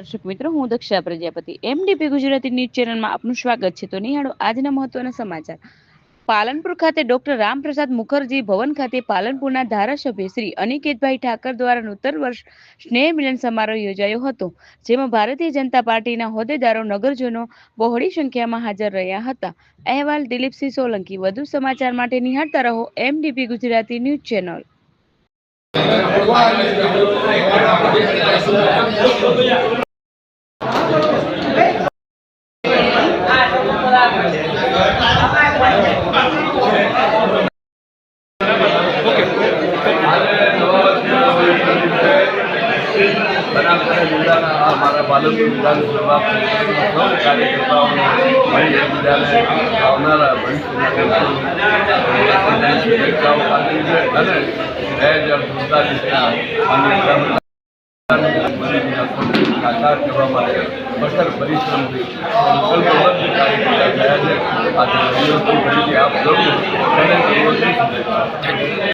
દર્શક મિત્રો, હું દક્ષા પ્રજાપતિ એમડીપી ગુજરાતી ન્યૂઝ ચેનલમાં આપનું સ્વાગત છે. તો નિહાળો આજના મહત્વના સમાચાર. પાલનપુર ખાતે ડોક્ટર રામપ્રસાદ મુખર્જી ભવન ખાતે પાલનપુરના ધારાસભ્ય શ્રી અનિકેતભાઈ ઠાકર દ્વારા નૂતન વર્ષ સ્નેહ મિલન સમારોહ યોજાયો હતો, જેમાં ભારતીય જનતા પાર્ટીના હોદ્દેદારો, નગરજનો બહોળી સંખ્યામાં હાજર રહ્યા હતા. અહેવાલ દિલીપસિંહ સોલંકી. વધુ સમાચાર માટે નિહાળતા રહો એમડીપી ગુજરાતી ન્યૂઝ ચેનલ. हमारा पालनपुर विधानसभा सौ कार्यकर्ताओं भाई એકબીજાને આવનારા ભવિષ્યના શુભેચ્છાઓ પાઠવી છે અને 2047 સાકાર કરવા માટે સખત પરિશ્રમથી સંકલ્પબદ્ધ કાર્ય કર્યા છે. આજે ફરીથી આપ સૌને શુભેચ્છા.